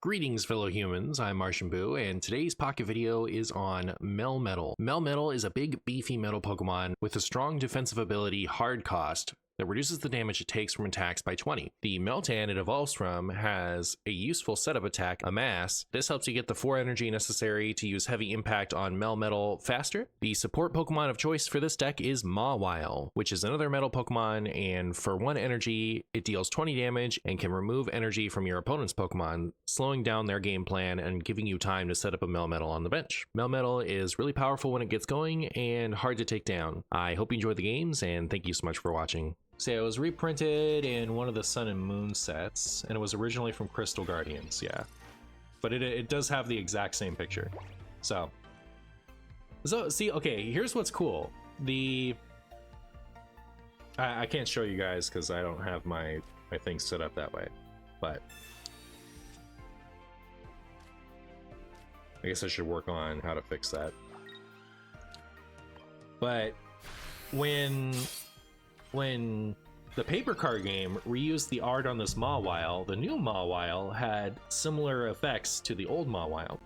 Greetings, fellow humans. I'm MartianBuu, and today's pocket video is on Melmetal. Melmetal is a big, beefy metal Pokemon with a strong defensive ability, hard cost, that reduces the damage it takes from attacks by 20. The Meltan it evolves from has a useful setup attack, Amass. This helps you get the 4 energy necessary to use heavy impact on Melmetal faster. The support Pokemon of choice for this deck is Mawile, which is another metal Pokemon, and for 1 energy, it deals 20 damage and can remove energy from your opponent's Pokemon, slowing down their game plan and giving you time to set up a Melmetal on the bench. Melmetal is really powerful when it gets going and hard to take down. I hope you enjoy the games, and thank you so much for watching. So it was reprinted in one of the Sun and Moon sets, and it was originally from Crystal Guardians, yeah. But it does have the exact same picture. So see, okay, here's what's cool. I can't show you guys because I don't have my things set up that way, but I guess I should work on how to fix that. But when the paper card game reused the art on this Mawile, the new Mawile had similar effects to the old Mawile.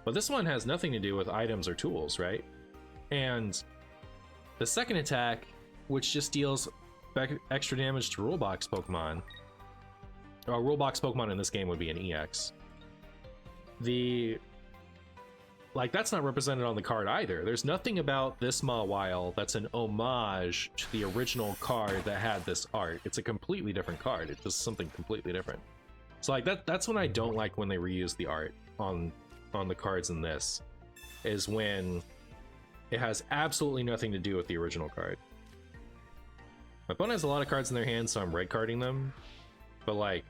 But this one has nothing to do with items or tools, right? And the second attack, which just deals extra damage to Rulebox Pokemon, or Rulebox Pokemon in this game would be an EX. That's not represented on the card either. There's nothing about this Mawile that's an homage to the original card that had this art. It's a completely different card. It's just something completely different. So that's when I don't like when they reuse the art on the cards in this, is when it has absolutely nothing to do with the original card. My opponent has a lot of cards in their hands, so I'm red carding them, but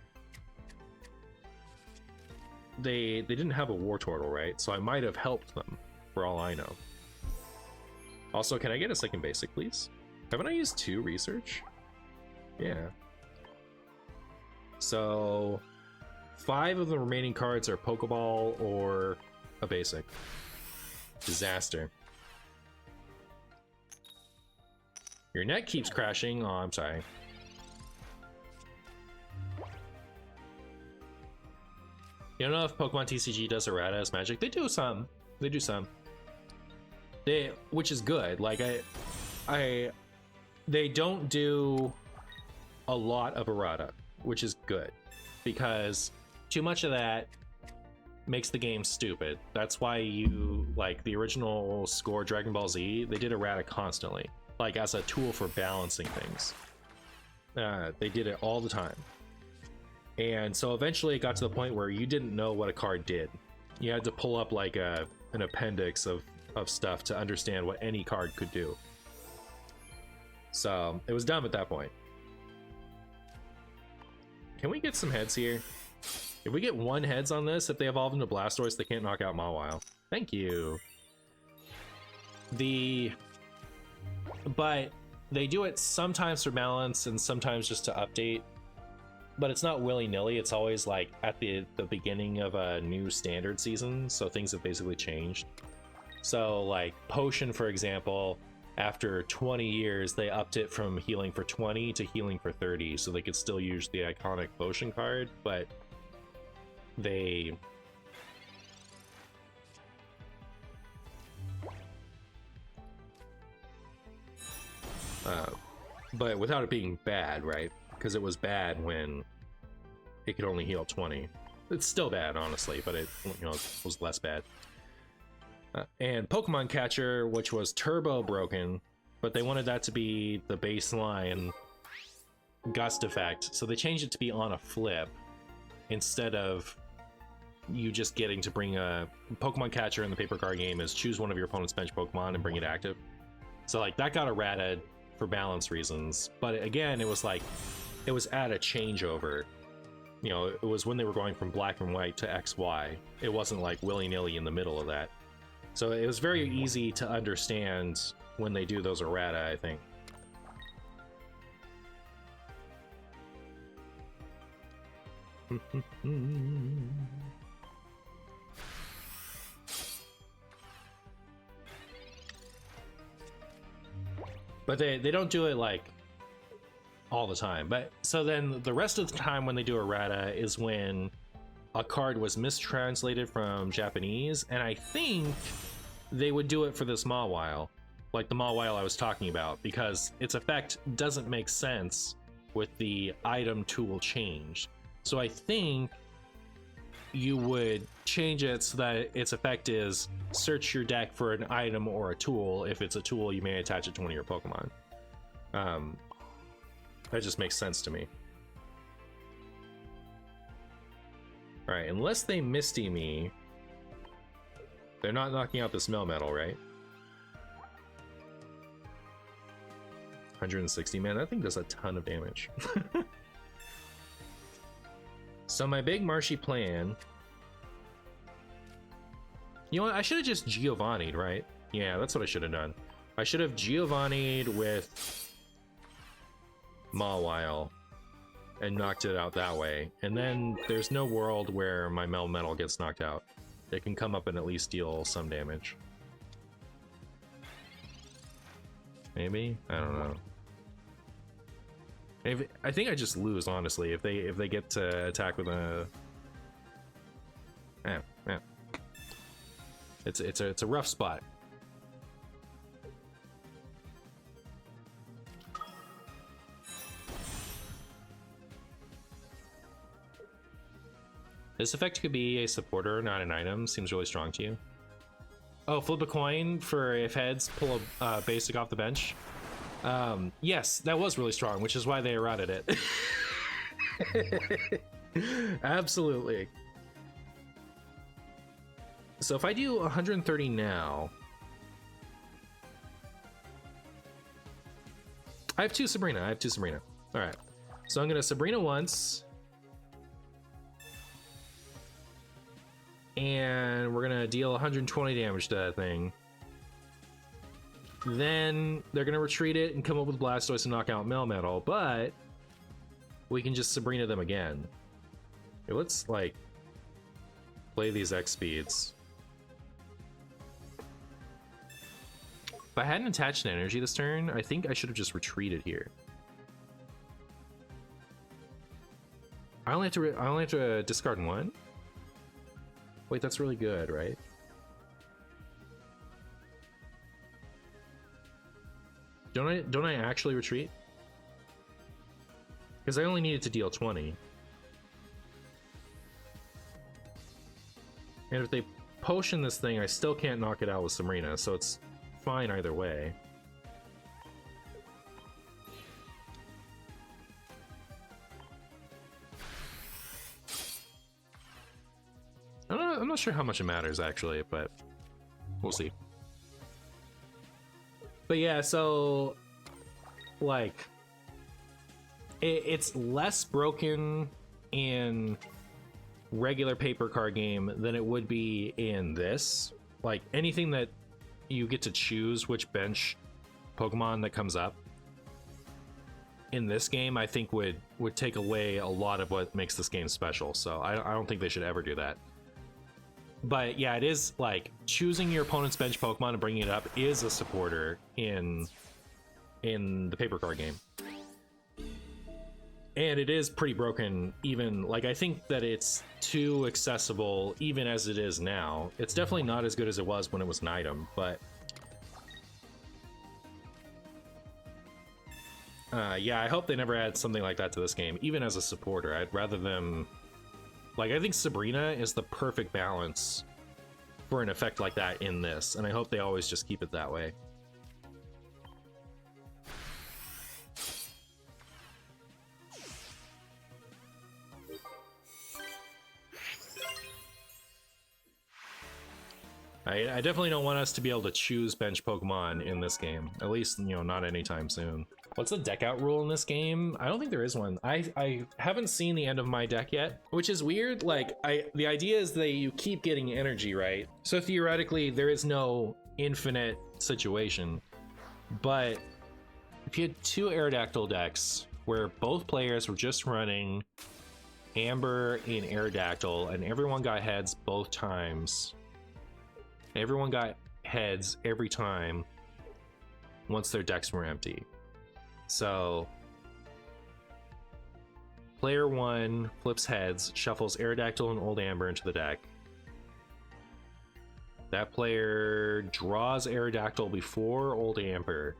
they didn't have a Wartortle, right? So I might have helped them, for all I know. Also, can I get a second basic, please? Haven't I used 2 research? Yeah. So 5 of the remaining cards are Pokeball or a basic. Disaster. Your net keeps crashing. Oh, I'm sorry. You don't know if Pokemon TCG does errata as magic. They do some. They do some. Which is good. They don't do a lot of errata, which is good, because too much of that makes the game stupid. That's why the original Score Dragon Ball Z, they did errata constantly, as a tool for balancing things. They did it all the time. And so eventually it got to the point where you didn't know what a card did. You had to pull up an appendix of stuff to understand what any card could do. So it was dumb at that point. Can we get some heads here? If we get 1 heads on this, if they evolve into Blastoise, they can't knock out Mawile. Thank you. But they do it sometimes for balance and sometimes just to update. But it's not willy-nilly. It's always at the beginning of a new standard season, so things have basically changed. So Potion, for example, after 20 years they upped it from healing for 20 to healing for 30, so they could still use the iconic Potion card, but they but without it being bad, right? Because it was bad when it could only heal 20. It's still bad, honestly, but it was less bad. And Pokemon Catcher, which was turbo broken, but they wanted that to be the baseline gust effect, so they changed it to be on a flip instead of you just getting to bring a Pokemon Catcher in the paper card game is choose one of your opponent's bench Pokemon and bring it active. So that got errated for balance reasons, but again, it was at a changeover. It was when they were going from black and white to XY. It wasn't willy-nilly in the middle of that. So it was very easy to understand when they do those errata, I think. But they don't do it all the time. But so then the rest of the time when they do errata is when a card was mistranslated from Japanese, and I think they would do it for this Mawile, like the Mawile I was talking about, because its effect doesn't make sense with the item tool change. So I think you would change it so that its effect is search your deck for an item or a tool. If it's a tool, you may attach it to one of your Pokemon. That just makes sense to me. All right, unless they Misty me, they're not knocking out this Melmetal, right? 160, man, that thing does a ton of damage. So my big Marshy plan... You know what, I should have just Giovanni'd, right? Yeah, that's what I should have done. I should have Giovanni'd with Mawile and knocked it out that way. And then there's no world where my Melmetal gets knocked out. It can come up and at least deal some damage. Maybe? I don't know. I think I just lose, honestly, if they get to attack with a... Yeah. It's a rough spot. This effect could be a supporter, not an item. Seems really strong to you. Oh, flip a coin for if heads, pull a basic off the bench. Yes, that was really strong, which is why they errated it. Absolutely. So if I do 130 now... I have two Sabrina. All right. So I'm going to Sabrina once. And we're going to deal 120 damage to that thing. Then they're going to retreat it and come up with Blastoise and knock out Melmetal, but we can just Sabrina them again. Okay, let's, like, play these X speeds. If I hadn't attached an energy this turn, I think I should have just retreated here. I only have to discard one? Wait, that's really good, right? Don't I actually retreat? Because I only needed to deal 20. And if they potion this thing, I still can't knock it out with Sabrina, so it's fine either way. I'm not sure how much it matters, actually, but we'll see. But yeah, so, like, it's less broken in regular paper card game than it would be in this. Like, anything that you get to choose which bench Pokemon that comes up in this game, I think would take away a lot of what makes this game special. So I don't think they should ever do that. But yeah, it is like choosing your opponent's bench Pokemon and bringing it up is a supporter in the paper card game. And it is pretty broken, even, like, I think that it's too accessible even as it is now. It's definitely not as good as it was when it was an item, but yeah, I hope they never add something like that to this game, even as a supporter. I'd rather them... Like, I think Sabrina is the perfect balance for an effect like that in this, and I hope they always just keep it that way. I definitely don't want us to be able to choose bench Pokemon in this game. At least, you know, not anytime soon. What's the deck out rule in this game? I don't think there is one. I haven't seen the end of my deck yet, which is weird. Like, the idea is that you keep getting energy, right? So theoretically, there is no infinite situation. But if you had two Aerodactyl decks where both players were just running Amber and Aerodactyl, and everyone got heads both times, everyone got heads every time once their decks were empty. So Player 1 flips heads, shuffles Aerodactyl and Old Amber into the deck. That player draws Aerodactyl before Old Amber.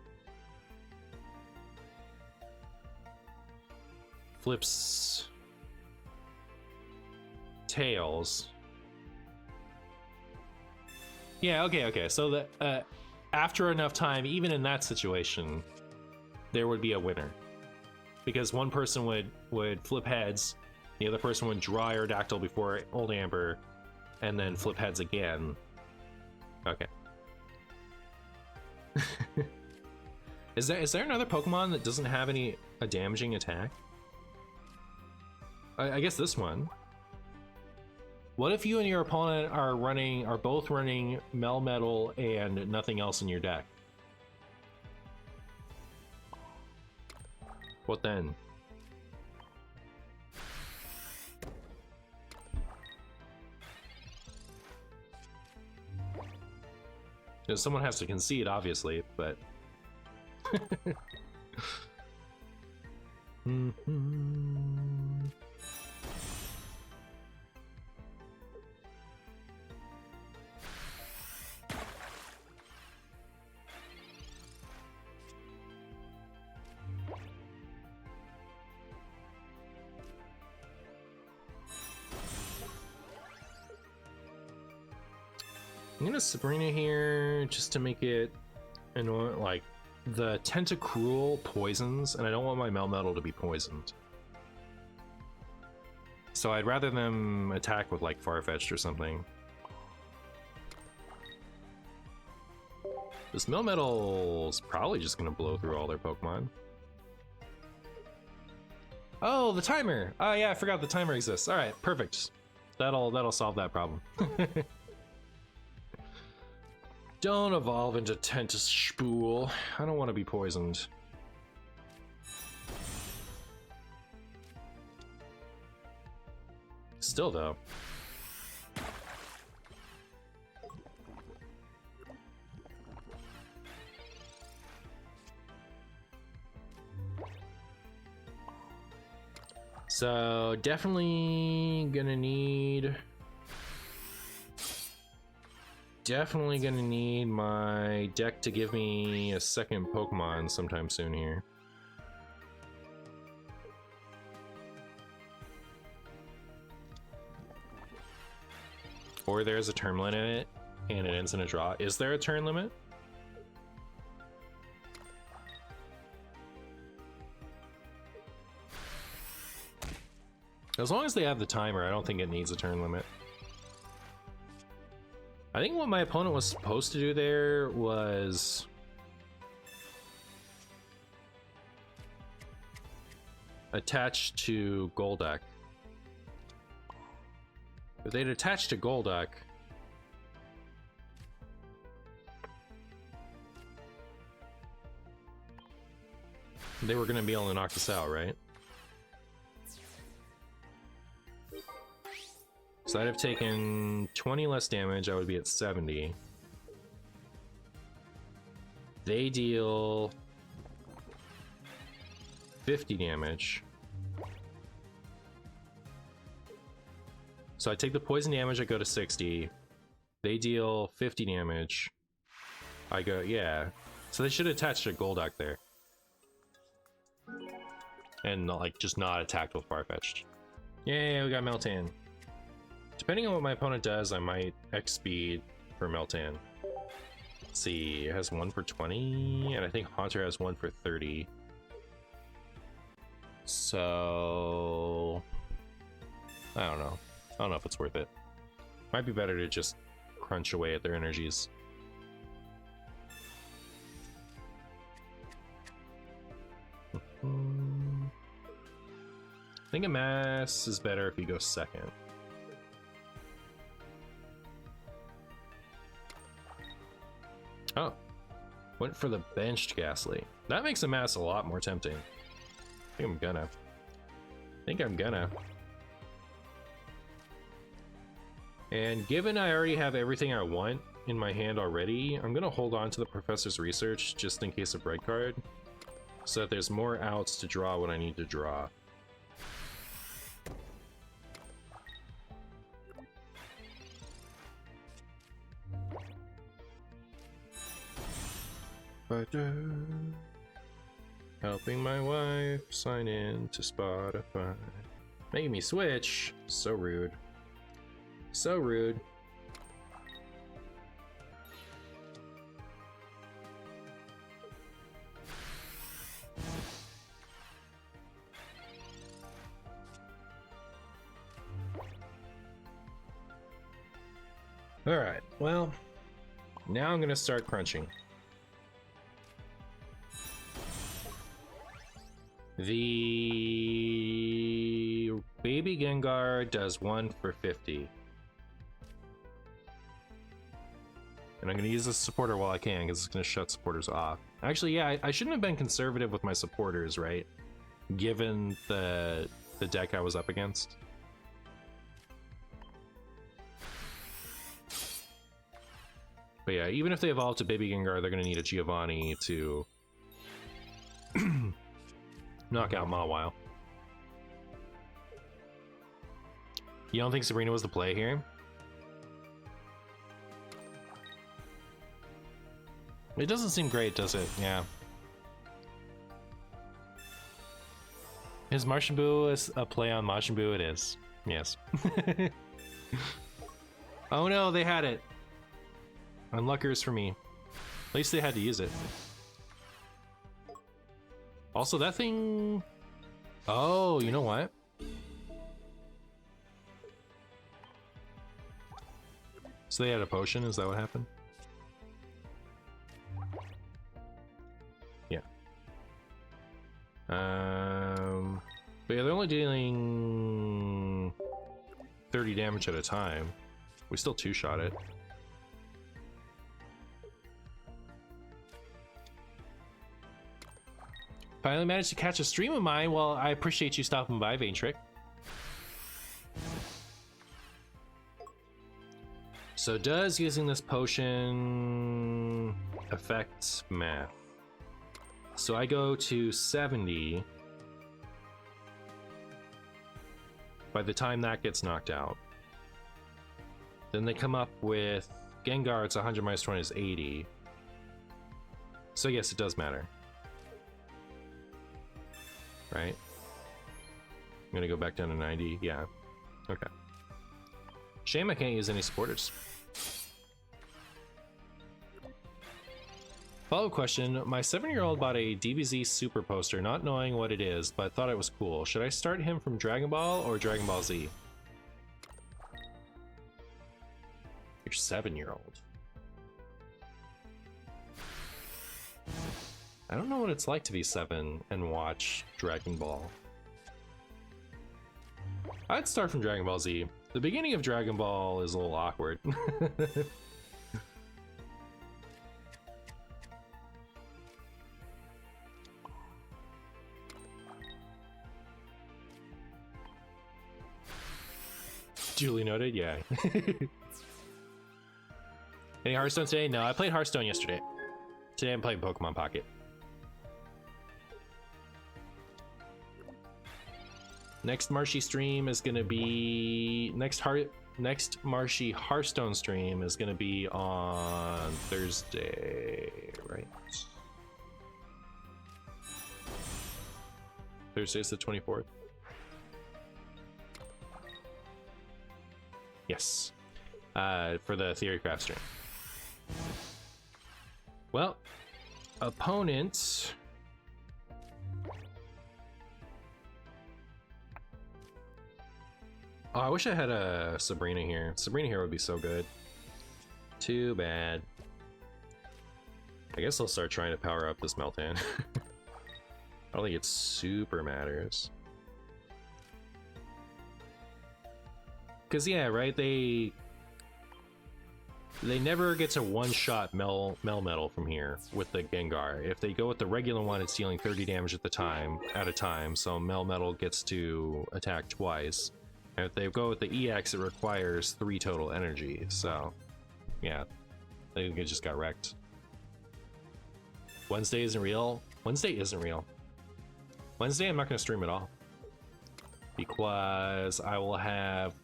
Flips tails. Yeah, okay. So that after enough time, even in that situation, there would be a winner. Because one person would flip heads, the other person would draw Aerodactyl before Old Amber, and then flip heads again. Okay. Is there another Pokemon that doesn't have a damaging attack? I guess this one. What if you and your opponent are both running Melmetal and nothing else in your deck? What then? Someone has to concede, obviously, but... I'm gonna Sabrina here just to make it annoying. Like, the Tentacruel poisons, and I don't want my Melmetal to be poisoned. So I'd rather them attack with, like, Farfetch'd or something. This Melmetal's probably just gonna blow through all their Pokemon. Oh, the timer! Oh yeah, I forgot the timer exists. Alright, perfect. That'll solve that problem. Don't evolve into Tentacruel. I don't want to be poisoned. Still though. So definitely gonna need my deck to give me a second Pokemon sometime soon here. Or there's a turn limit in it and it ends in a draw. Is there a turn limit? As long as they have the timer, I don't think it needs a turn limit. I think what my opponent was supposed to do there was attach to Golduck. If they'd attached to Golduck, they were going to be able to knock this out, right? So I'd have taken 20 less damage, I would be at 70. They deal 50 damage. So I take the poison damage, I go to 60. They deal 50 damage. I go, yeah. So they should attach to Golduck there. And not, like, just not attacked with Farfetch'd. Yay, we got Meltan. Depending on what my opponent does, I might X-speed for Meltan. Let's see, it has 1 for 20, and I think Haunter has 1 for 30. So... I don't know. I don't know if it's worth it. Might be better to just crunch away at their energies. I think a mass is better if he goes second. Oh, went for the benched Ghastly. That makes a mass a lot more tempting. I think I'm gonna. And given I already have everything I want in my hand already, I'm gonna hold on to the Professor's Research just in case of red card, so that there's more outs to draw when I need to draw. Helping my wife sign in to Spotify. Making me switch. So rude. So rude. All right, well, now I'm gonna start crunching. The baby Gengar does 1 for 50. And I'm gonna use this supporter while I can, because it's gonna shut supporters off. Actually, yeah, I shouldn't have been conservative with my supporters, right? Given the deck I was up against. But yeah, even if they evolve to Baby Gengar, they're going to need a Giovanni to knock out Mawile. You don't think Sabrina was the play here? It doesn't seem great, does it? Yeah. Is MartianBuu a play on MartianBuu? It is. Yes. Oh no, they had it. Unluckers for me. At least they had to use it. Also, that thing... Oh, you know what? So they had a potion? Is that what happened? Yeah. But yeah, they're only dealing 30 damage at a time. We still two-shot it. Finally managed to catch a stream of mine. Well, I appreciate you stopping by, Vaintrick. So does using this potion affect math? So I go to 70 by the time that gets knocked out. Then they come up with Gengar, it's 100 minus 20 is 80. So yes, it does matter. Right? I'm gonna go back down to 90. Yeah. Okay. Shame I can't use any supporters. Follow-up question. My 7-year-old bought a DBZ Super poster not knowing what it is, but thought it was cool. Should I start him from Dragon Ball or Dragon Ball Z? Your 7-year-old. I don't know what it's like to be 7 and watch Dragon Ball. I'd start from Dragon Ball Z. The beginning of Dragon Ball is a little awkward. Duly noted, yeah. Any Hearthstone today? No, I played Hearthstone yesterday. Today I'm playing Pokemon Pocket. Next Marshy stream is gonna be next Marshy Hearthstone stream is gonna be on Thursday, right? Thursday's the 24th. Yes, for the Theorycraft stream. Well, opponent. Oh, I wish I had a Sabrina here. Sabrina here would be so good. Too bad. I guess I'll start trying to power up this Meltan. I don't think it super matters. Cause yeah, right? They never get to one-shot Melmetal from here with the Gengar. If they go with the regular one, it's dealing 30 damage at a time, so Melmetal gets to attack twice. And if they go with the EX, it requires 3 total energy, so yeah, I think it just got wrecked. Wednesday isn't real? Wednesday isn't real. Wednesday I'm not going to stream at all. Because I will have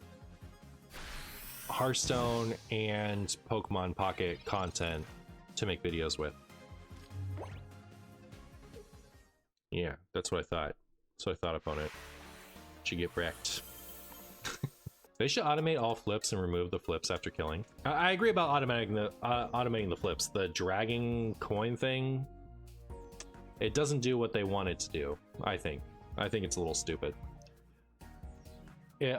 Hearthstone and Pokemon Pocket content to make videos with. Yeah, that's what I thought. That's what I thought, opponent. Should get wrecked. They should automate all flips and remove the flips after killing. I agree about automating the flips. The dragging coin thing, it doesn't do what they want it to do, I think. I think it's a little stupid.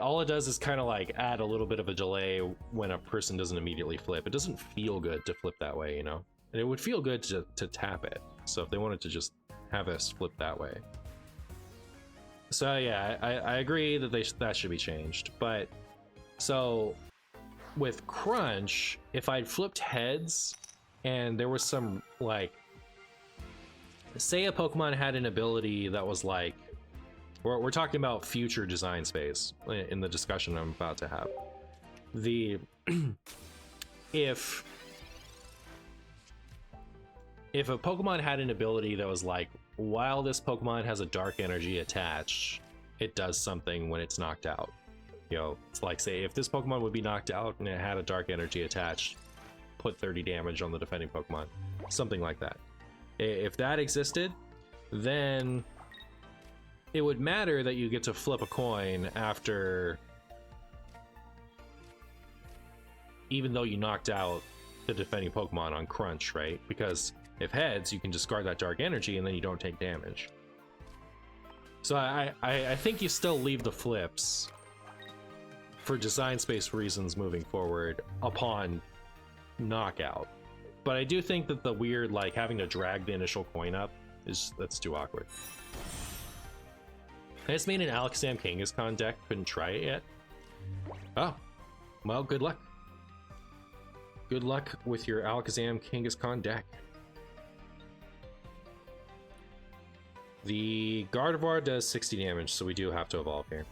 All it does is kind of like add a little bit of a delay when a person doesn't immediately flip. It doesn't feel good to flip that way, you know? And it would feel good to tap it. So if they wanted to just have us flip that way. So yeah, I agree that that should be changed. But so with Crunch, if I'd flipped heads and there was some, like, say a Pokemon had an ability that was like, we're talking about future design space in the discussion I'm about to have. If a Pokemon had an ability that was like, while this Pokemon has a dark energy attached, it does something when it's knocked out. You know, it's like, say, if this Pokemon would be knocked out and it had a dark energy attached, put 30 damage on the defending Pokemon. Something like that. If that existed, then it would matter that you get to flip a coin after, even though you knocked out the defending Pokemon on Crunch, right? Because if heads, you can discard that dark energy and then you don't take damage. So I think you still leave the flips for design space reasons moving forward upon knockout. But I do think that the weird, like, having to drag the initial coin up, that's too awkward. I just made an Alakazam Kangaskhan deck, couldn't try it yet. Oh, well, good luck. Good luck with your Alakazam Kangaskhan deck. The Gardevoir does 60 damage, so we do have to evolve here.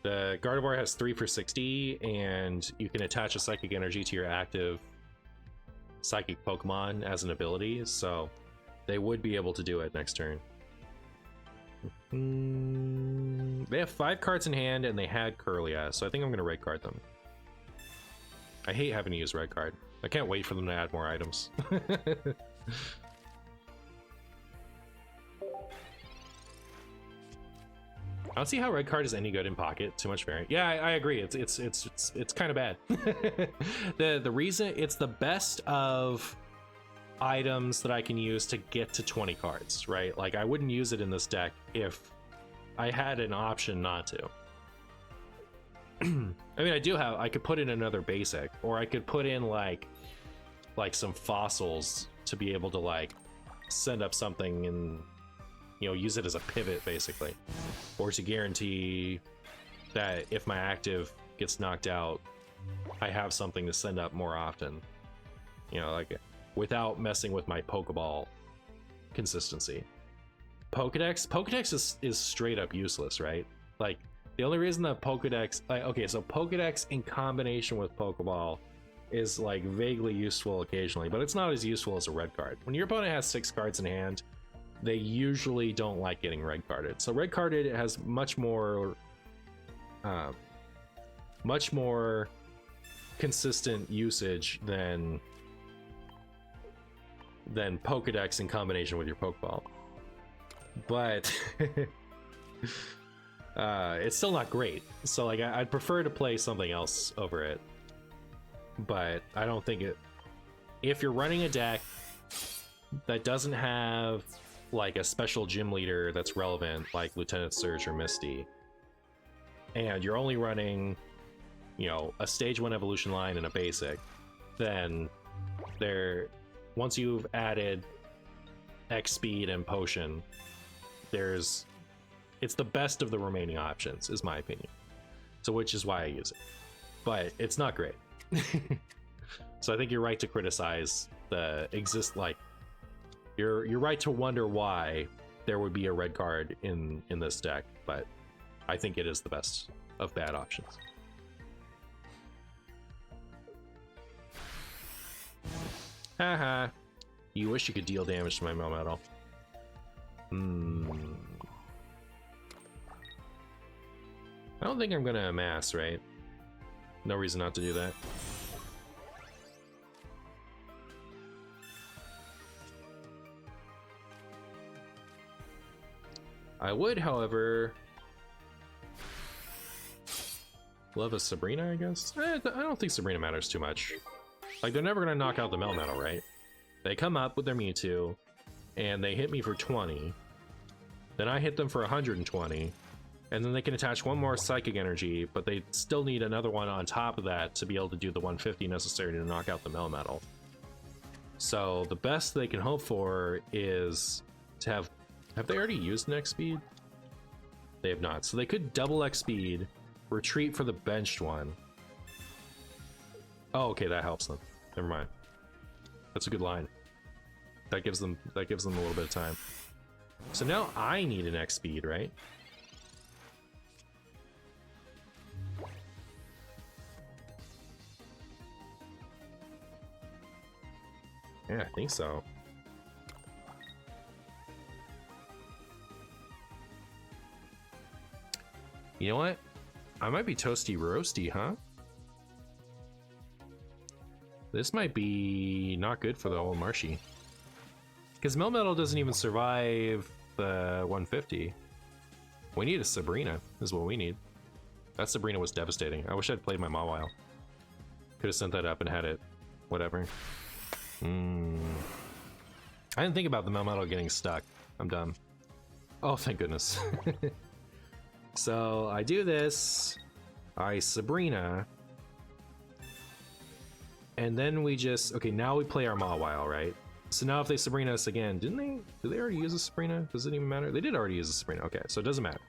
The Gardevoir has 3 for 60, and you can attach a Psychic Energy to your active Psychic Pokemon as an ability, so they would be able to do it next turn. They have 5 cards in hand, and they had Curlia, so I think I'm going to red card them. I hate having to use red card. I can't wait for them to add more items. I don't see how red card is any good in pocket. Too much variant. Yeah, I agree. It's kind of bad. The reason it's the best of items that I can use to get to 20 cards, right? Like, I wouldn't use it in this deck if I had an option not to. I mean, I could put in another basic, or I could put in like some fossils to be able to like send up something and, you know, use it as a pivot basically, or to guarantee that if my active gets knocked out, I have something to send up more often, you know, like without messing with my Pokeball consistency. Pokedex is straight up useless, right? Like, the only reason that Pokedex, like, okay, so Pokedex in combination with Pokeball is like vaguely useful occasionally, but it's not as useful as a red card. When your opponent has 6 cards in hand, they usually don't like getting red carded. So red carded has much more consistent usage than Pokedex in combination with your Pokeball. But it's still not great. So like, I'd prefer to play something else over it. But I don't think it. If you're running a deck that doesn't have like a special gym leader that's relevant, like Lieutenant Surge or Misty, and you're only running, you know, a stage 1 evolution line and a basic, then once you've added X speed and potion, it's the best of the remaining options, is my opinion. So, which is why I use it, but it's not great. So I think you're right to criticize you're right to wonder why there would be a red card in this deck, but I think it is the best of bad options. Haha. You wish you could deal damage to my Melmetal. I don't think I'm gonna amass, right? No reason not to do that. I would, however, love a Sabrina, I guess. I don't think Sabrina matters too much. Like, they're never gonna knock out the Melmetal, right? They come up with their Mewtwo, and they hit me for 20. Then I hit them for 120, and then they can attach one more Psychic Energy, but they still need another one on top of that to be able to do the 150 necessary to knock out the Melmetal. So the best they can hope for is to have they already used an X speed? They have not. So they could double X speed, retreat for the benched one. Oh, okay, that helps them. Never mind. That's a good line. That gives them a little bit of time. So now I need an X speed, right? Yeah, I think so. You know what? I might be toasty roasty, huh? This might be not good for the old Marshy. Because Melmetal doesn't even survive the 150. We need a Sabrina, is what we need. That Sabrina was devastating. I wish I'd played my Mawile. Could have sent that up and had it. Whatever. I didn't think about the Melmetal getting stuck. I'm dumb. Oh, thank goodness. So I do this. I Sabrina. And then we just... Okay, now we play our Mawile, right? So now if they Sabrina us again, did they already use a Sabrina? Does it even matter? They did already use a Sabrina. Okay, so it doesn't matter.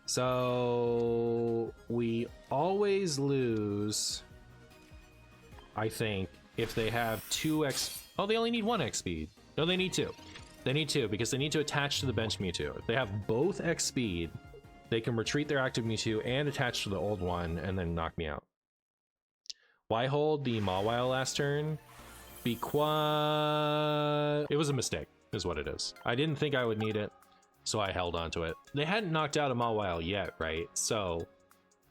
So we always lose, I think, if they have 2 X... Oh, they only need 1 X speed. No, they need 2. They need 2 because they need to attach to the bench Mewtwo. If they have both X speed, they can retreat their active Mewtwo and attach to the old one and then knock me out. Why hold the Mawile last turn? Because it was a mistake, is what it is. I didn't think I would need it, so I held on to it. They hadn't knocked out a Mawile yet, right? So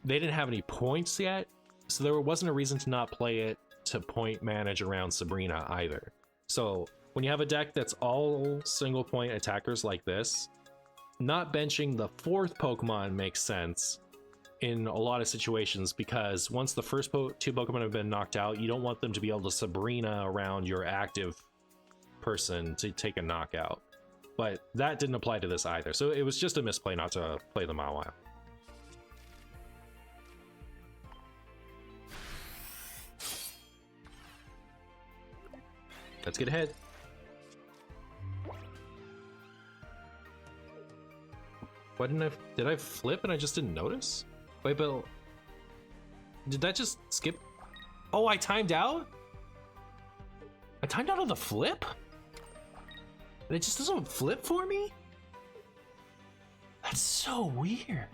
they didn't have any points yet, so there wasn't a reason to not play it to point manage around Sabrina either. So when you have a deck that's all single point attackers like this, not benching the 4th Pokemon makes sense in a lot of situations, because once the first 2 Pokemon have been knocked out, you don't want them to be able to Sabrina around your active person to take a knockout. But that didn't apply to this either, so it was just a misplay not to play the Mawile. Let's get ahead. Why didn't I... Did I flip and I just didn't notice? Wait, but... Did that just skip? Oh, I timed out? I timed out on the flip? And it just doesn't flip for me? That's so weird.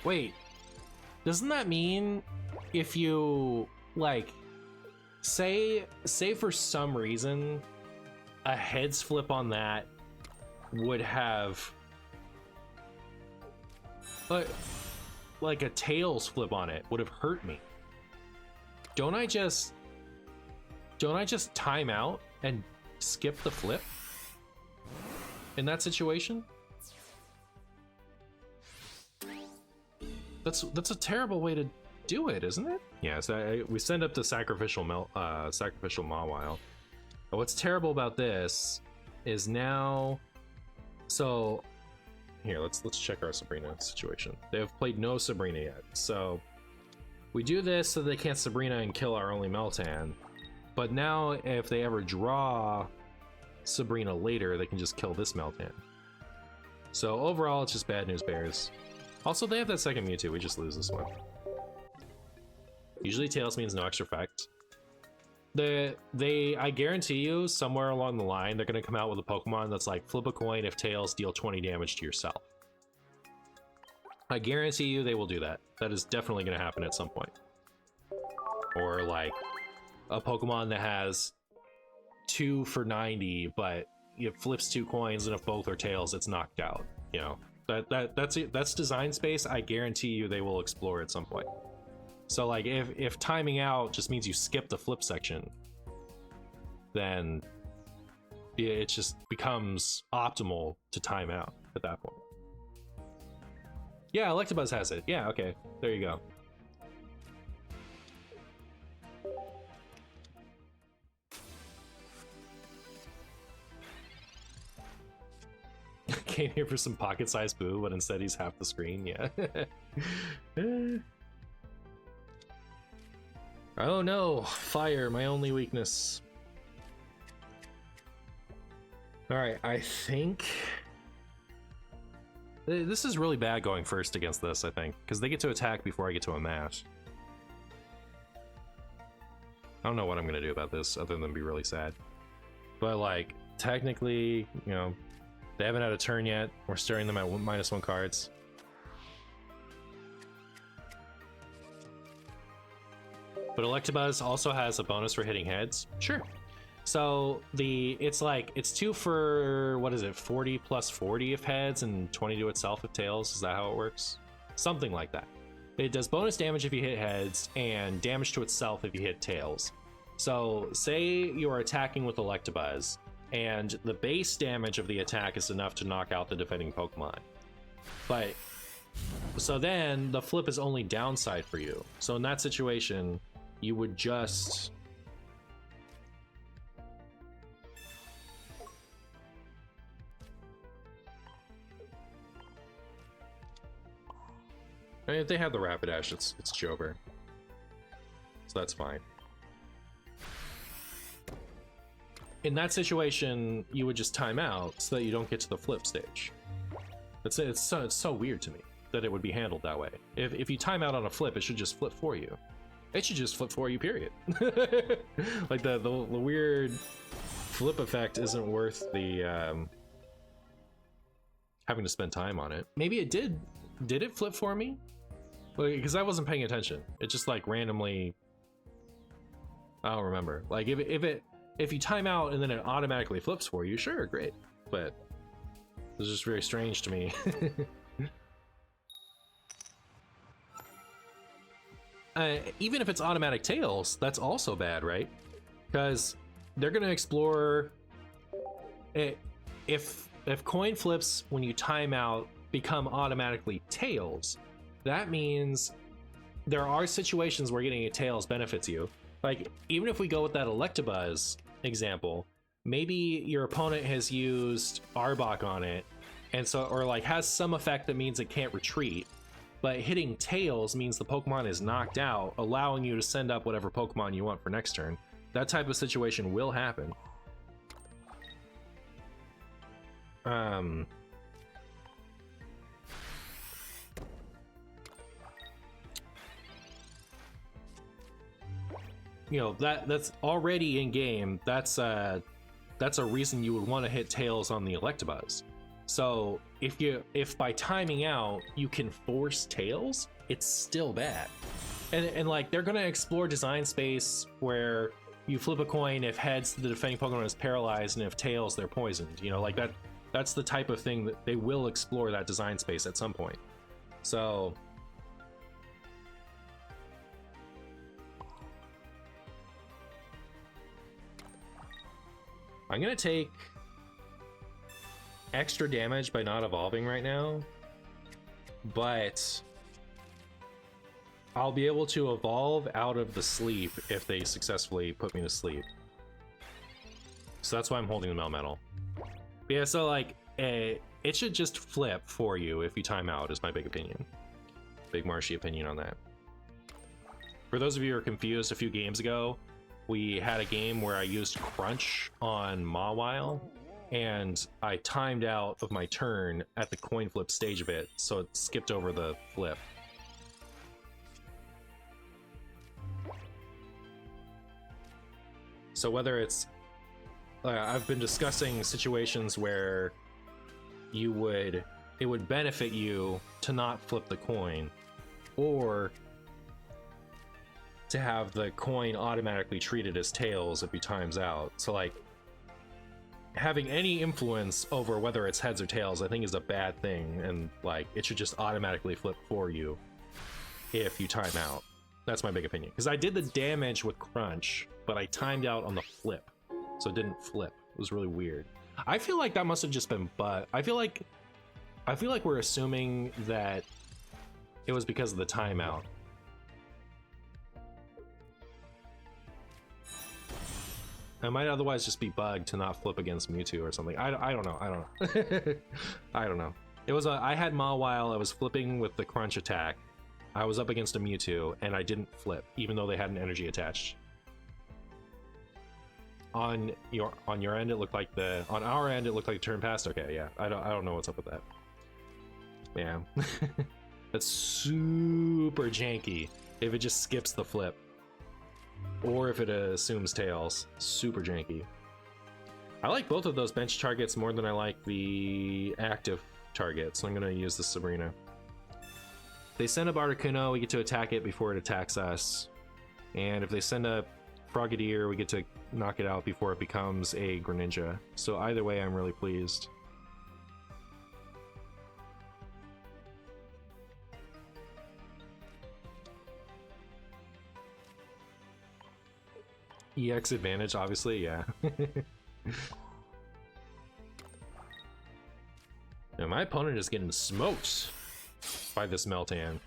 Wait, doesn't that mean if you, like, say for some reason a heads flip on that would have like a tails flip on it would have hurt me? Don't I just time out and skip the flip in that situation? That's a terrible way to do it, isn't it? Yeah, so we send up the sacrificial Mawile. But what's terrible about this is now... So here, let's check our Sabrina situation. They have played no Sabrina yet, so we do this so they can't Sabrina and kill our only Meltan. But now if they ever draw Sabrina later, they can just kill this Meltan. So overall, it's just bad news bears. Also, they have that second Mewtwo, we just lose this one. Usually Tails means no extra effect. I guarantee you, somewhere along the line, they're gonna come out with a Pokemon that's like, flip a coin if Tails deal 20 damage to yourself. I guarantee you they will do that. That is definitely gonna happen at some point. Or like, a Pokemon that has 2 for 90, but it flips 2 coins, and if both are Tails, it's knocked out. You know, that's design space. I guarantee you they will explore at some point. So like, if timing out just means you skip the flip section, then it just becomes optimal to time out at that point. Yeah, Electabuzz has it. Yeah, okay. There you go. Came here for some pocket-sized Boo, but instead he's half the screen. Yeah. Oh no, fire, my only weakness. All right, I think this is really bad going first against this, I think, because they get to attack before I get to amass. I don't know what I'm gonna do about this other than be really sad. But like, technically, you know, they haven't had a turn yet. We're staring them at -1 cards. But Electabuzz also has a bonus for hitting heads. Sure. So it's 2 for, what is it, 40 plus 40 if heads and 20 to itself if tails. Is that how it works? Something like that. It does bonus damage if you hit heads and damage to itself if you hit tails. So say you're attacking with Electabuzz and the base damage of the attack is enough to knock out the defending Pokemon. But so then the flip is only downside for you. So in that situation, you would just I mean, if they have the Rapidash, it's Jover. So that's fine. In that situation, you would just time out so that you don't get to the flip stage. It's so weird to me that it would be handled that way. If you time out on a flip, it should just flip for you. It should just flip for you, period. Like the weird flip effect isn't worth the having to spend time on it. Maybe it did. Did it flip for me? Because I wasn't paying attention. It just like randomly. I don't remember. Like if you time out and then it automatically flips for you, sure, great. But it's just very strange to me. Even if it's automatic tails, that's also bad, right? Because they're gonna explore it. If coin flips when you time out become automatically tails, that means there are situations where getting a tails benefits you. Like, even if we go with that Electabuzz example, maybe your opponent has used Arbok on it, and so, or like has some effect that means it can't retreat, but hitting tails means the Pokemon is knocked out, allowing you to send up whatever Pokemon you want for next turn. That type of situation will happen. You know, that's already in game. That's a reason you would want to hit tails on the Electabuzz. So if by timing out you can force tails, it's still bad. And like, they're gonna explore design space where you flip a coin if heads the defending Pokemon is paralyzed and if tails they're poisoned. You know, like that's the type of thing that they will explore, that design space at some point. So I'm gonna take extra damage by not evolving right now, but I'll be able to evolve out of the sleep if they successfully put me to sleep. So that's why I'm holding the Melmetal. But yeah, so like, it should just flip for you if you time out, is my big opinion. Big Marshy opinion on that. For those of you who are confused, a few games ago, we had a game where I used Crunch on Mawile, and I timed out of my turn at the coin flip stage of it, so it skipped over the flip. So whether it's, I've been discussing situations where it would benefit you to not flip the coin, or to have the coin automatically treated as tails if he times out. So like, having any influence over whether it's heads or tails, I think is a bad thing, and like, it should just automatically flip for you if you time out. That's my big opinion, because I did the damage with Crunch, but I timed out on the flip, so it didn't flip. It was really weird. I feel like that must have just been I feel like we're assuming that it was because of the timeout. It might otherwise just be bugged to not flip against Mewtwo or something. I don't know. I don't know. I don't know. It was I had Mawile. I was flipping with the crunch attack. I was up against a Mewtwo and I didn't flip, even though they had an energy attached. On your end, it looked like on our end it looked like the turn passed. Okay, yeah. I don't know what's up with that. Yeah. That's super janky if it just skips the flip. Or if it assumes tails. Super janky. I like both of those bench targets more than I like the active target, so I'm gonna use the Sabrina. They send a Articuno, we get to attack it before it attacks us. And if they send a Frogadier, we get to knock it out before it becomes a Greninja. So either way, I'm really pleased. EX advantage, obviously, yeah. Now, my opponent is getting smoked by this Meltan.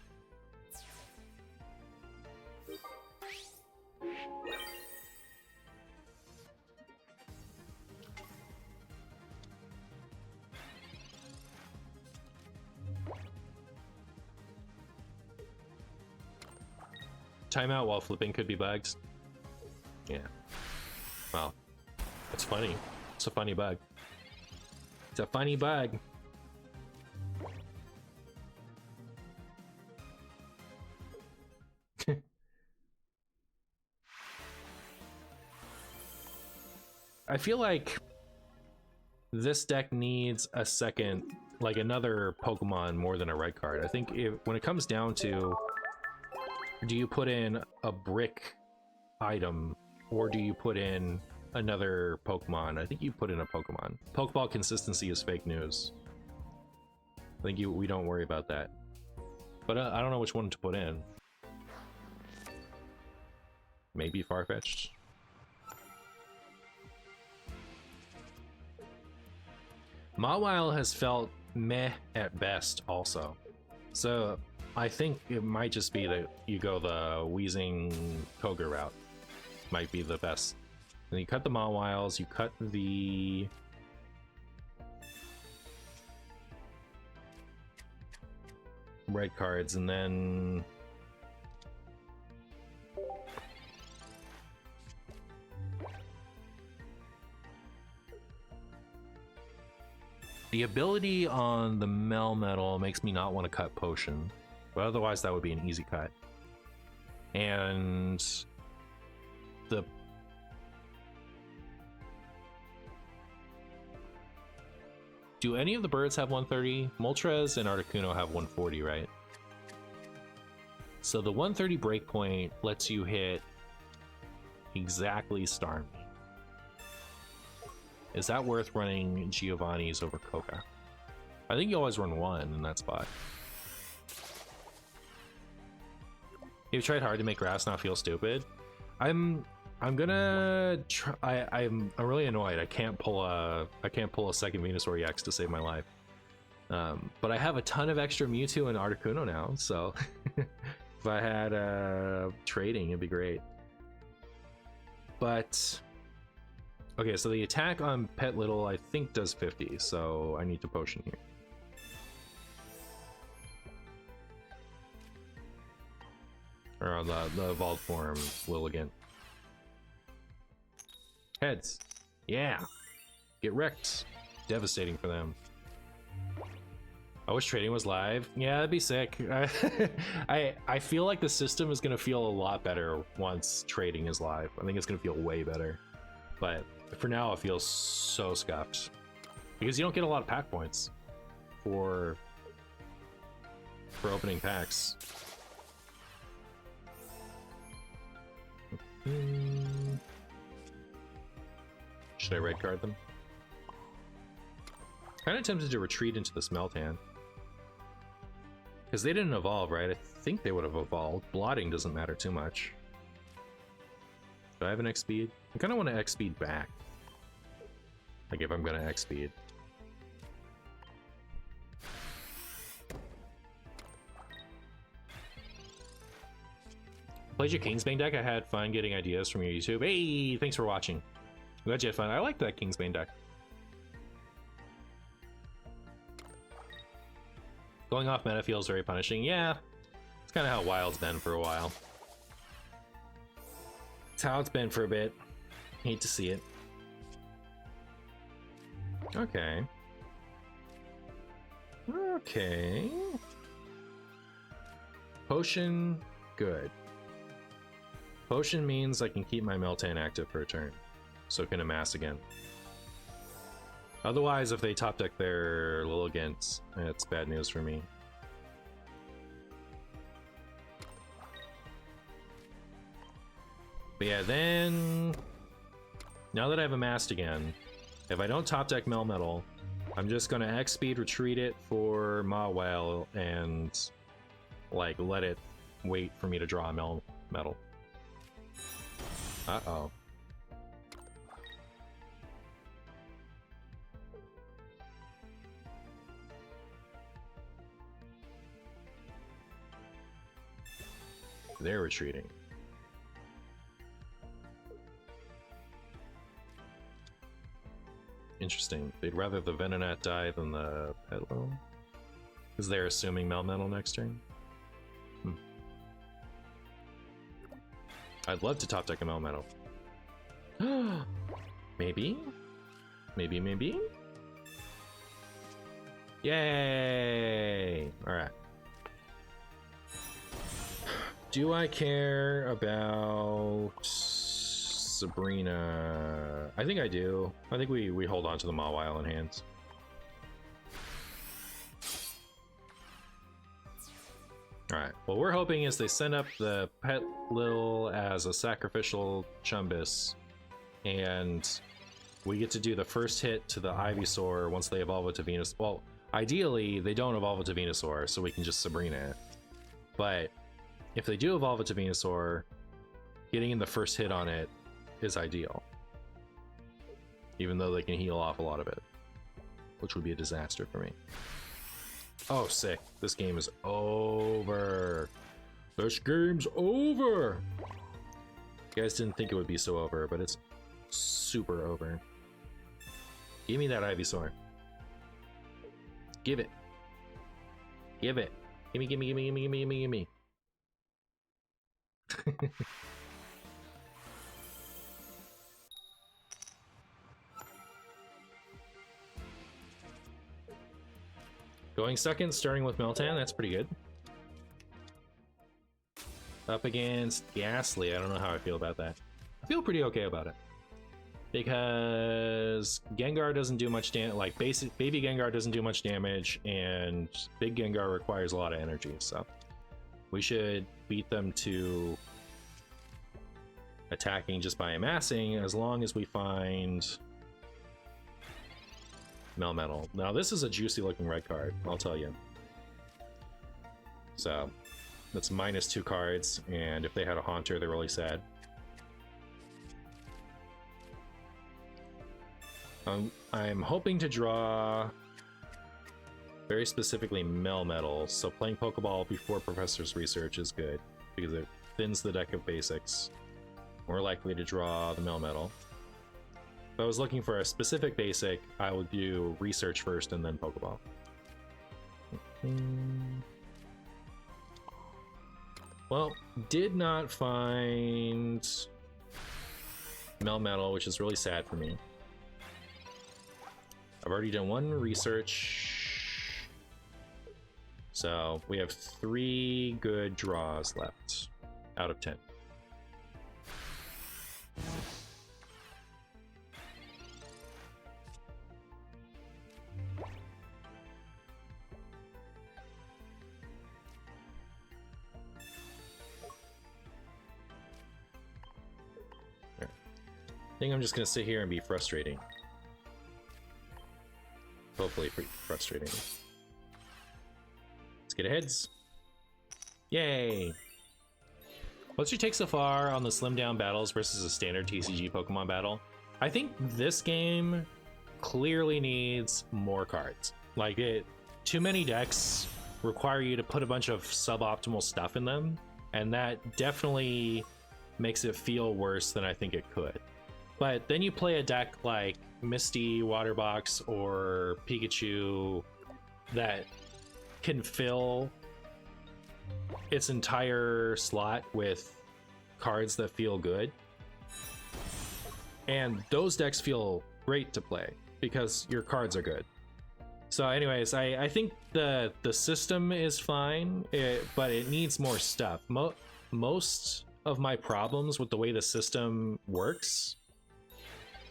Timeout while flipping could be bugged. Yeah. Well, it's funny. It's a funny bug. It's a funny bug. I feel like this deck needs a second, like another Pokemon more than a red card. I think when it comes down to, do you put in a brick item or do you put in another Pokemon? I think you put in a Pokemon. Pokeball consistency is fake news. I think we don't worry about that. But I don't know which one to put in. Maybe Farfetch'd. Mawile has felt meh at best also. So I think it might just be that you go the Wheezing Koga route. Might be the best. And you cut the Mawiles, you cut the red cards, and then the ability on the Melmetal makes me not want to cut Potion, but otherwise that would be an easy cut. And do any of the birds have 130? Moltres and Articuno have 140, right? So the 130 breakpoint lets you hit exactly Starmie. Is that worth running Giovanni's over Koga? I think you always run one in that spot. You've tried hard to make grass not feel stupid. I'm gonna try. I'm really annoyed. I can't pull a second Venusaur EX to save my life. But I have a ton of extra Mewtwo and Articuno now, so if I had trading, it'd be great. But okay, so the attack on Pet Little I think does 50, so I need to potion here. Or on the evolved form Lilligant. Heads. Yeah. Get wrecked. Devastating for them. I wish trading was live. Yeah, that'd be sick. I feel like the system is gonna feel a lot better once trading is live. I think it's gonna feel way better. But for now it feels so scuffed. Because you don't get a lot of pack points for opening packs. Should I red card them? Kind of tempted to retreat into this Meltan. Because they didn't evolve, right? I think they would have evolved. Blotting doesn't matter too much. Do I have an X speed? I kind of want to X speed back. Like if I'm gonna X speed. Played your Kingsbane deck. I had fun getting ideas from your YouTube. Hey, thanks for watching. Glad you had fun. I like that Kingsbane deck. Going off meta feels very punishing. Yeah, it's kind of how Wild's been for a while. It's how it's been for a bit. Hate to see it. Okay. Okay. Potion, good. Potion means I can keep my Meltan active for a turn, so it can amass again. Otherwise, if they top deck their Lilligant, it's bad news for me. But yeah, then now that I've amassed again, if I don't top deck Melmetal, I'm just gonna X speed retreat it for Mawile and like let it wait for me to draw a Melmetal. Uh-oh. They're retreating. Interesting. They'd rather the Venonat die than the Petlo? Because they're assuming Melmetal next turn? I'd love to top deck a Melmetal. Maybe? Maybe, maybe? Yay! Alright. Do I care about Sabrina? I think I do. I think we hold on to the Mawile in hands. Alright, what we're hoping is they send up the Pet Lil as a sacrificial Chumbus, and we get to do the first hit to the Ivysaur once they evolve it to Venusaur. Well, ideally, they don't evolve it to Venusaur, so we can just Sabrina it. But if they do evolve it to Venusaur, getting in the first hit on it is ideal. Even though they can heal off a lot of it, which would be a disaster for me. Oh, sick. This game is over. This game's over. You guys didn't think it would be so over, but it's super over. Give me that Ivysaur. Give it. Give it. Gimme, gimme, gimme, gimme, gimme, gimme, gimme. Going second, starting with Meltan, that's pretty good. Up against Ghastly, I don't know how I feel about that. I feel pretty okay about it. Because Gengar doesn't do much damage, like basic baby Gengar doesn't do much damage, and big Gengar requires a lot of energy, so we should beat them to attacking just by amassing, as long as we find Melmetal. Now this is a juicy looking red card, I'll tell you. So that's -2 cards, and if they had a Haunter, they're really sad. I'm hoping to draw very specifically Melmetal, so playing Pokeball before Professor's Research is good, because it thins the deck of basics. More likely to draw the Melmetal. If I was looking for a specific basic, I would do Research first and then Pokeball. Well, did not find Melmetal, which is really sad for me. I've already done 1 research, so we have 3 good draws left out of 10. I think I'm just gonna sit here and be frustrating. Hopefully pretty frustrating. Let's get a heads. Yay! What's your take so far on the slim down battles versus a standard TCG Pokemon battle? I think this game clearly needs more cards. Like, too many decks require you to put a bunch of suboptimal stuff in them, and that definitely makes it feel worse than I think it could. But then you play a deck like Misty, Waterbox, or Pikachu that can fill its entire slot with cards that feel good, and those decks feel great to play because your cards are good. So anyways, I think the system is fine, but it needs more stuff. Most of my problems with the way the system works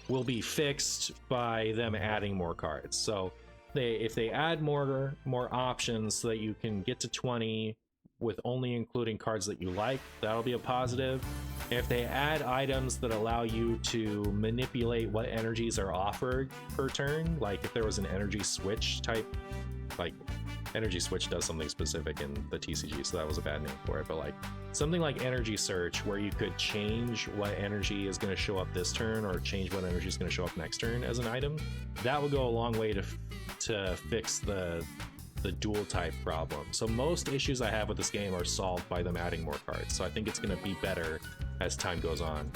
will be fixed by them adding more cards. So if they add more options so that you can get to 20 with only including cards that you like, that'll be a positive. If they add items that allow you to manipulate what energies are offered per turn, like if there was an energy switch type, like energy switch does something specific in the TCG, so that was a bad name for it, but like something like energy search where you could change what energy is going to show up this turn or change what energy is going to show up next turn as an item, that would go a long way to fix the dual type problem. So most issues I have with this game are solved by them adding more cards, so I think it's going to be better as time goes on.